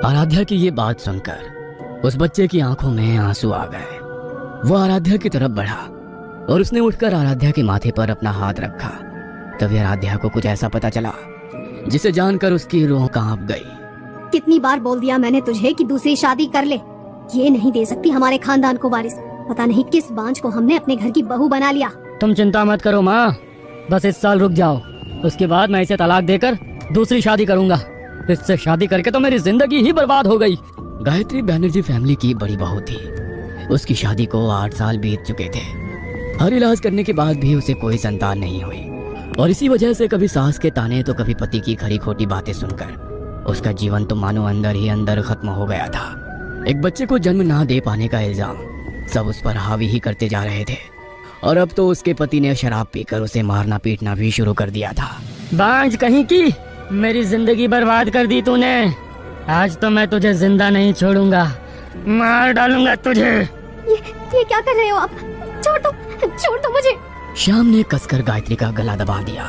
आराध्या की ये बात सुनकर उस बच्चे की आंखों में आंसू आ गए। वो आराध्या की तरफ बढ़ा और उसने उठकर आराध्या के माथे पर अपना हाथ रखा। तभी आराध्या को कुछ ऐसा पता चला जिसे जानकर उसकी रूह कांप गई। कितनी बार बोल दिया मैंने तुझे कि दूसरी शादी कर ले। ये नहीं दे सकती हमारे खानदान को वारिस। पता नहीं किस बांझ को हमने अपने घर की बहू बना लिया। तुम चिंता मत करो माँ, बस इस साल रुक जाओ। उसके बाद मैं इसे तलाक देकर दूसरी शादी करूंगा। इससे शादी करके तो मेरी जिंदगी ही बर्बाद हो गई। गायत्री बैनर्जी फैमिली की बड़ी बहू थी। उसकी शादी को 8 साल बीत चुके थे। हर इलाज करने के बाद भी उसे कोई संतान नहीं हुई और इसी वजह से कभी सास के ताने तो कभी पति की खरी खोटी बातें सुनकर उसका जीवन तो मानो अंदर ही अंदर खत्म हो गया था। एक बच्चे को जन्म ना दे पाने का इल्जाम सब उस पर हावी ही करते जा रहे थे और अब तो उसके पति ने शराब पीकर उसे मारना पीटना भी शुरू कर दिया था। बांझ कहीं की, मेरी जिंदगी बर्बाद कर दी तूने। आज तो मैं तुझे जिंदा नहीं छोड़ूंगा, मार डालूंगा तुझे। ये क्या कर रहे हो आप? छोड़ दो मुझे। श्याम ने कसकर गायत्री का गला दबा दिया।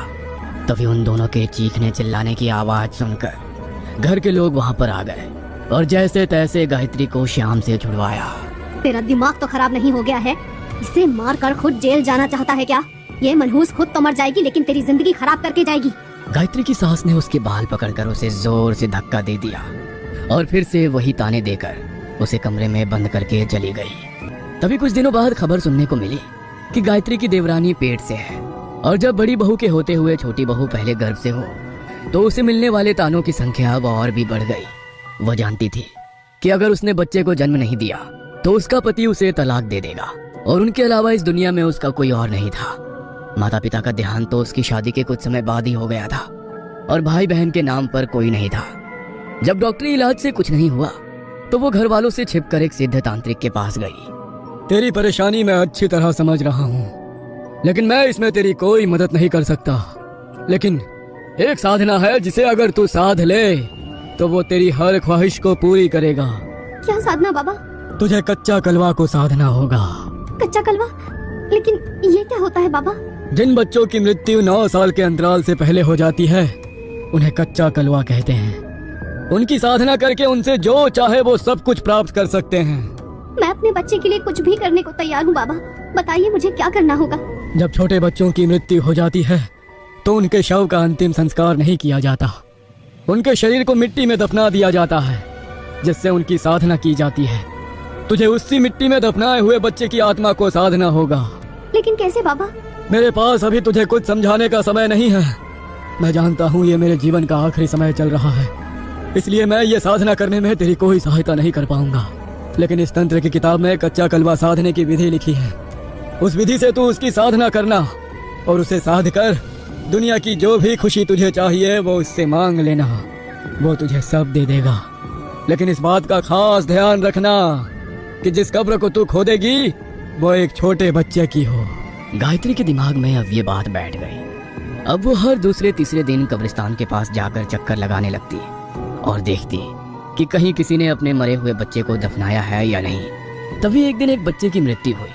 तभी उन दोनों के चीखने चिल्लाने की आवाज सुनकर घर के लोग वहाँ पर आ गए और जैसे तैसे गायत्री को श्याम से छुड़वाया। तेरा दिमाग तो खराब नहीं हो गया है? इसे मार कर खुद जेल जाना चाहता है क्या? ये मनहूस खुद तो मर जाएगी लेकिन तेरी जिंदगी खराब करके जाएगी। गायत्री की सास ने उसके बाल पकड़कर उसे जोर से धक्का दे दिया और फिर से वही ताने देकर उसे कमरे में बंद करके चली गई। तभी कुछ दिनों बाद खबर सुनने को मिली कि गायत्री की देवरानी पेट से है और जब बड़ी बहू के होते हुए छोटी बहू पहले गर्भ से हो तो उसे मिलने वाले तानों की संख्या अब और भी बढ़ गई। वह जानती थी कि अगर उसने बच्चे को जन्म नहीं दिया तो उसका पति उसे तलाक दे देगा और उनके अलावा इस दुनिया में उसका कोई और नहीं था। माता पिता का देहांत तो उसकी शादी के कुछ समय बाद ही हो गया था और भाई बहन के नाम पर कोई नहीं था। जब डॉक्टरी इलाज से कुछ नहीं हुआ तो वो घर वालों से छिपकर एक सिद्ध तांत्रिक के पास गई। तेरी परेशानी मैं अच्छी तरह समझ रहा हूँ लेकिन मैं इसमें तेरी कोई मदद नहीं कर सकता। लेकिन एक साधना है जिसे अगर तू साध ले तो वो तेरी हर ख्वाहिश को पूरी करेगा। क्या साधना बाबा? तुझे कच्चा कलवा को साधना होगा। कच्चा कलवा? लेकिन ये क्या होता है बाबा? जिन बच्चों की मृत्यु 9 साल के अंतराल से पहले हो जाती है उन्हें कच्चा कलवा कहते हैं। उनकी साधना करके उनसे जो चाहे वो सब कुछ प्राप्त कर सकते हैं। मैं अपने बच्चे के लिए कुछ भी करने को तैयार हूँ बाबा। बताइए मुझे क्या करना होगा? जब छोटे बच्चों की मृत्यु हो जाती है तो उनके शव का अंतिम संस्कार नहीं किया जाता। उनके शरीर को मिट्टी में दफना दिया जाता है जिससे उनकी साधना की जाती है। तुझे उसी मिट्टी में दफनाए हुए बच्चे की आत्मा को साधना होगा। लेकिन कैसे बाबा? मेरे पास अभी तुझे कुछ समझाने का समय नहीं है। मैं जानता हूँ ये मेरे जीवन का आखिरी समय चल रहा है, इसलिए मैं ये साधना करने में तेरी कोई सहायता नहीं कर पाऊंगा। लेकिन इस तंत्र की किताब में कच्चा कलवा साधने की विधि लिखी है। उस विधि से तू उसकी साधना करना और उसे साध कर दुनिया की जो भी खुशी तुझे चाहिए वो उससे मांग लेना। वो तुझे सब दे देगा। लेकिन इस बात का खास ध्यान रखना कि जिस कब्र को तू खोदेगी वो एक छोटे बच्चे की हो। गायत्री के दिमाग में अब ये बात बैठ गई। अब वो हर दूसरे तीसरे दिन कब्रिस्तान के पास जाकर चक्कर लगाने लगती और देखती कि कहीं किसी ने अपने मरे हुए बच्चे को दफनाया है या नहीं। तभी एक दिन एक बच्चे की मृत्यु हुई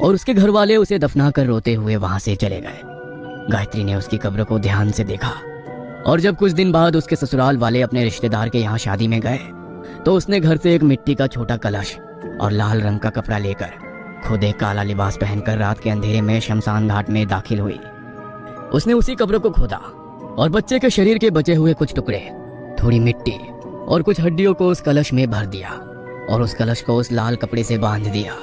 और उसके घर वाले उसे दफना कर रोते हुए वहां से चले गए। गायत्री ने उसकी कब्र को ध्यान से देखा और जब कुछ दिन बाद उसके ससुराल वाले अपने रिश्तेदार के यहाँ शादी में गए तो उसने घर से एक मिट्टी का छोटा कलश और लाल रंग का कपड़ा लेकर खुद एक काला लिबास पहनकर रात के अंधेरे में शमशान घाट में दाखिल हुई। उसने उसी कब्र को खोदा और बच्चे के शरीर के बचे हुए कुछ टुकड़े, थोड़ी मिट्टी और कुछ हड्डियों को उस कलश में भर दिया और उस कलश को उस लाल कपड़े से बांध दिया।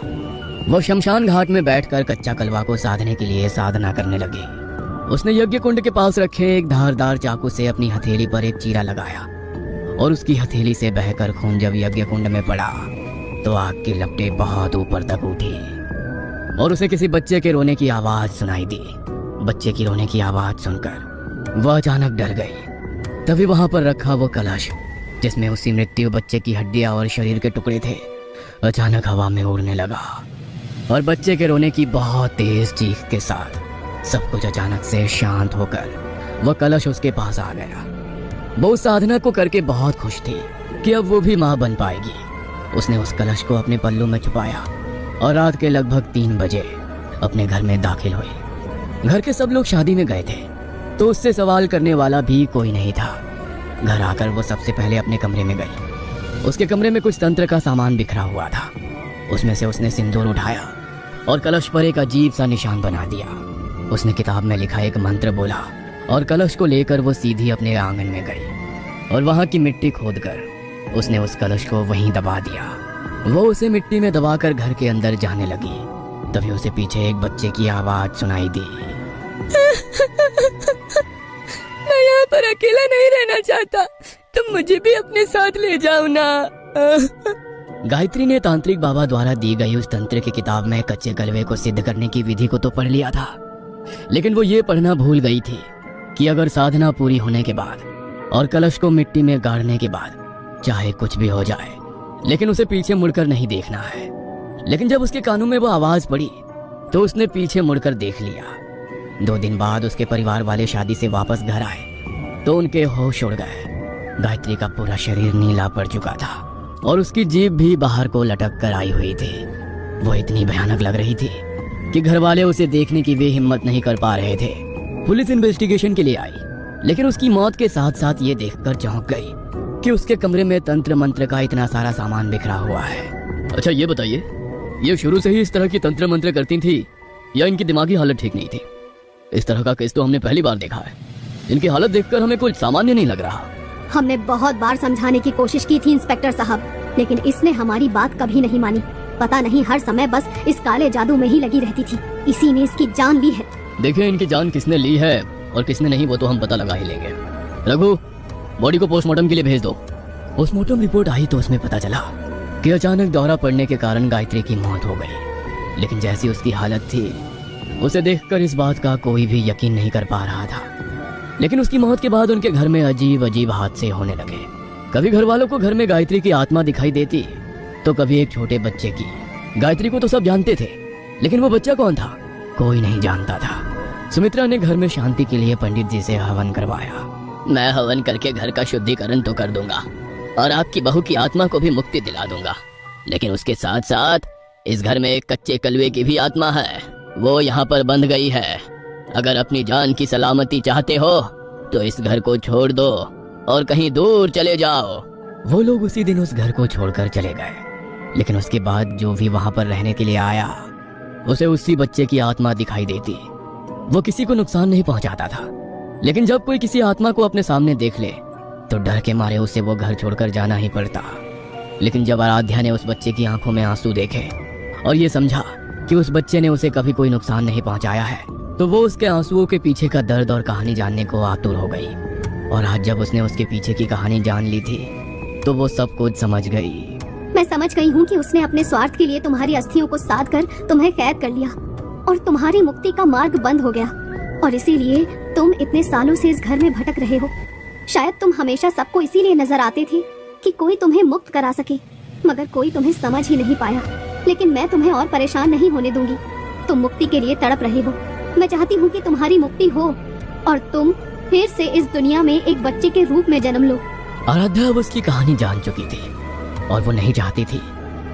वो शमशान घाट में बैठकर कच्चा कलवा को साधने के लिए साधना करने लगी। उसने यज्ञ कुंड के पास रखे एक धारदार चाकू से अपनी हथेली पर एक चीरा लगाया और उसकी हथेली से बहकर खून जब यज्ञ कुंड में पड़ा तो आग की लपटें बहुत ऊपर तक उठी और उसे किसी बच्चे के रोने की आवाज सुनाई दी। बच्चे की रोने की आवाज सुनकर वह अचानक डर गई। तभी वहां पर रखा वो कलश जिसमें उसी मृत्यु बच्चे की हड्डियां और शरीर के टुकड़े थे अचानक हवा में उड़ने लगा और बच्चे के रोने की बहुत तेज चीख के साथ सब कुछ अचानक से शांत होकर वह कलश उसके पास आ गया। वो उस साधना को करके बहुत खुश थी कि अब वो भी माँ बन पाएगी। उसने उस कलश को अपने पल्लू में छुपाया और रात के लगभग 3 बजे अपने घर में दाखिल हुई। घर के सब लोग शादी में गए थे तो उससे सवाल करने वाला भी कोई नहीं था। घर आकर वो सबसे पहले अपने कमरे में गई उसके कमरे में कुछ तंत्र का सामान बिखरा हुआ था। उसमें से उसने सिंदूर उठाया और कलश पर एक अजीब सा निशान बना दिया। उसने किताब में लिखा एक मंत्र बोला और कलश को लेकर वो सीधी अपने आंगन में गई और वहां की मिट्टी खोदकर उसने उस कलश को वहीं दबा दिया। वो उसे मिट्टी में दबाकर घर के अंदर जाने लगी। तभी उसे पीछे एक बच्चे की आवाज सुनाई दी। मैं यहाँ पर अकेला नहीं रहना चाहता, तुम मुझे भी अपने साथ ले जाओ ना। गायत्री ने तांत्रिक बाबा द्वारा दी गई उस तंत्र की किताब में कच्चे कलवे को सिद्ध करने की विधि को तो पढ़ लिया था, लेकिन वो ये पढ़ना भूल गई थी कि अगर साधना पूरी होने के बाद और कलश को मिट्टी में गाड़ने के बाद चाहे कुछ भी हो जाए, लेकिन उसे पीछे मुड़कर नहीं देखना है। लेकिन जब उसके कानों में वो आवाज पड़ी तो उसने पीछे मुड़कर देख लिया। 2 दिन बाद उसके परिवार वाले शादी से वापस घर आए तो उनके होश उड़ गए। गायत्री का पूरा शरीर नीला पड़ चुका था और उसकी जीभ भी बाहर को लटक कर आई हुई थी। वो इतनी भयानक लग रही थी कि घर वाले उसे देखने की वे हिम्मत नहीं कर पा रहे थे। पुलिस इन्वेस्टिगेशन के लिए आई, लेकिन उसकी मौत के साथ साथ ये देखकर चौंक गई कि उसके कमरे में तंत्र मंत्र का इतना सारा सामान बिखरा हुआ है। अच्छा ये बताइए, ये शुरू से ही इस तरह की तंत्र मंत्र करती थी या इनकी दिमागी हालत ठीक नहीं थी? इस तरह का केस तो हमने पहली बार देखा है। इनकी हालत देखकर हमें कुछ सामान्य नहीं लग रहा। हमने बहुत बार समझाने की कोशिश की थी इंस्पेक्टर साहब, लेकिन इसने हमारी बात कभी नहीं मानी। पता नहीं हर समय बस इस काले जादू में ही लगी रहती थी, इसी ने इसकी जान ली है। देखिए, इनकी जान किसने ली है और किसने नहीं वो तो हम पता लगा ही लेंगे। रघु, बॉडी को पोस्टमार्टम के लिए भेज दो। पोस्टमार्टम रिपोर्ट आई तो उसमें पता चला कि अचानक दौरा पड़ने के कारण गायत्री की मौत हो गई। लेकिन जैसी उसकी हालत थी उसे देखकर इस बात का कोई भी यकीन नहीं कर पा रहा था। लेकिन उसकी मौत के बाद उनके घर में अजीब अजीब हादसे होने लगे। कभी घर वालों को घर में गायत्री की आत्मा दिखाई देती तो कभी एक छोटे बच्चे की। गायत्री को तो सब जानते थे, लेकिन वो बच्चा कौन था कोई नहीं जानता था। सुमित्रा ने घर में शांति के लिए पंडित जी से हवन करवाया। मैं हवन करके घर का शुद्धिकरण तो कर दूंगा और आपकी बहू की आत्मा को भी मुक्ति दिला दूंगा, लेकिन उसके साथ साथ इस घर में एक कच्चे कलवे की भी आत्मा है, वो यहाँ पर बंध गई है। अगर अपनी जान की सलामती चाहते हो तो इस घर को छोड़ दो और कहीं दूर चले जाओ। वो लोग उसी दिन उस घर को छोड़कर चले गए, लेकिन उसके बाद जो भी वहां पर रहने के लिए आया उसे उसी बच्चे की आत्मा दिखाई देती। वो किसी को नुकसान नहीं पहुंचाता था, लेकिन जब कोई किसी आत्मा को अपने सामने देख ले तो डर के मारे उसे वो घर छोड़कर जाना ही पड़ता। लेकिन जब आराध्या ने उस बच्चे की आंखों में आंसू देखे और ये समझा कि उस बच्चे ने उसे कभी कोई नुकसान नहीं पहुंचाया है, तो वो उसके आंसुओं के पीछे का दर्द और कहानी जानने को आतुर हो गई। और आज जब उसने उसके पीछे की कहानी जान ली थी तो वो सब कुछ समझ गई। मैं समझ गई हूँ कि उसने अपने स्वार्थ के लिए तुम्हारी अस्थियों को साध कर तुम्हें कैद कर लिया और तुम्हारी मुक्ति का मार्ग बंद हो गया, और इसीलिए तुम इतने सालों से इस घर में भटक रहे हो। शायद तुम हमेशा सबको इसीलिए नजर आते थे कि कोई तुम्हें मुक्त करा सके, मगर कोई तुम्हें समझ ही नहीं पाया। लेकिन मैं तुम्हें और परेशान नहीं होने दूंगी। तुम मुक्ति के लिए तड़प रहे हो, मैं चाहती हूँ कि तुम्हारी मुक्ति हो और तुम फिर से इस दुनिया में एक बच्चे के रूप में जन्म लो। आराध्या अब उसकी कहानी जान चुकी थी और वो नहीं चाहती थी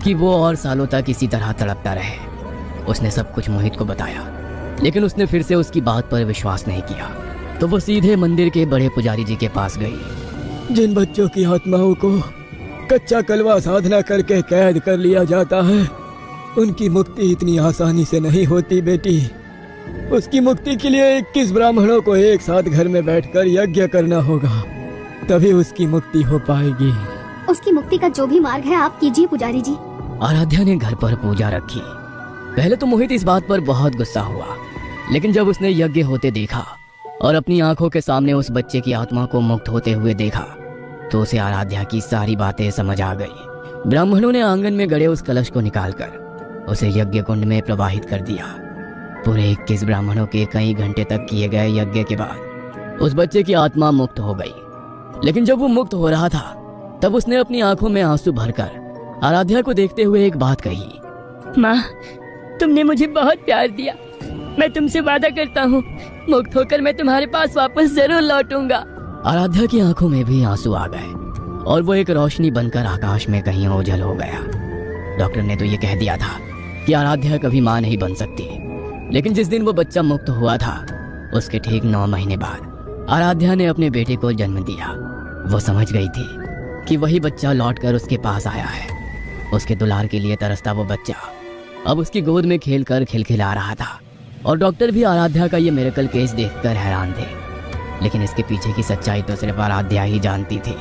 कि वो और सालों तक इसी तरह तड़पता रहे। उसने सब कुछ मोहित को बताया, लेकिन उसने फिर से उसकी बात पर विश्वास नहीं किया, तो वो सीधे मंदिर के बड़े पुजारी जी के पास गई। जिन बच्चों की आत्माओं को कच्चा कलवा साधना करके कैद कर लिया जाता है, उनकी मुक्ति इतनी आसानी से नहीं होती बेटी। उसकी मुक्ति के लिए 21 ब्राह्मणों को एक साथ घर में बैठकर यज्ञ करना होगा, तभी उसकी मुक्ति हो पाएगी। उसकी मुक्ति का जो भी मार्ग है आप कीजिए पुजारी जी। आराध्या ने घर पर पूजा रखी। पहले तो मोहित इस बात पर बहुत गुस्सा हुआ, लेकिन जब उसने यज्ञ होते देखा और अपनी आंखों के सामने उस बच्चे की आत्मा को मुक्त होते हुए देखा तो उसे आराध्या की सारी बातें समझ आ गई। ब्राह्मणों ने आंगन में गड़े उस कलश को निकालकर उसे यज्ञ कुंड में प्रवाहित कर दिया। पूरे 21 ब्राह्मणों के कई घंटे तक किए गए यज्ञ के बाद उस बच्चे की आत्मा मुक्त हो गई। लेकिन जब वो मुक्त हो रहा था तब उसने अपनी आंखों में आंसू भरकर आराध्या को देखते हुए एक बात कही। माँ, तुमने मुझे बहुत प्यार दिया। मैं तुमसे वादा करता हूँ मुक्त होकर मैं तुम्हारे पास वापस जरूर लौटूंगा। आराध्या की आंखों में भी आंसू आ गए और वो एक रोशनी बनकर आकाश में कहीं ओझल हो गया। डॉक्टर ने तो ये कह दिया था कि आराध्या कभी मां नहीं बन सकती, लेकिन जिस दिन वो बच्चा मुक्त हुआ था उसके ठीक 9 महीने बाद आराध्या ने अपने बेटे को जन्म दिया। वो समझ गई थी कि वही बच्चा लौटकर उसके पास आया है। उसके दुलार के लिए तरसता वो बच्चा अब उसकी गोद में खेलकर खिलखिला रहा था। और डॉक्टर भी आराध्या का ये मिरेकल केस देखकर हैरान थे, लेकिन इसके पीछे की सच्चाई तो सिर्फ आराध्या ही जानती थी।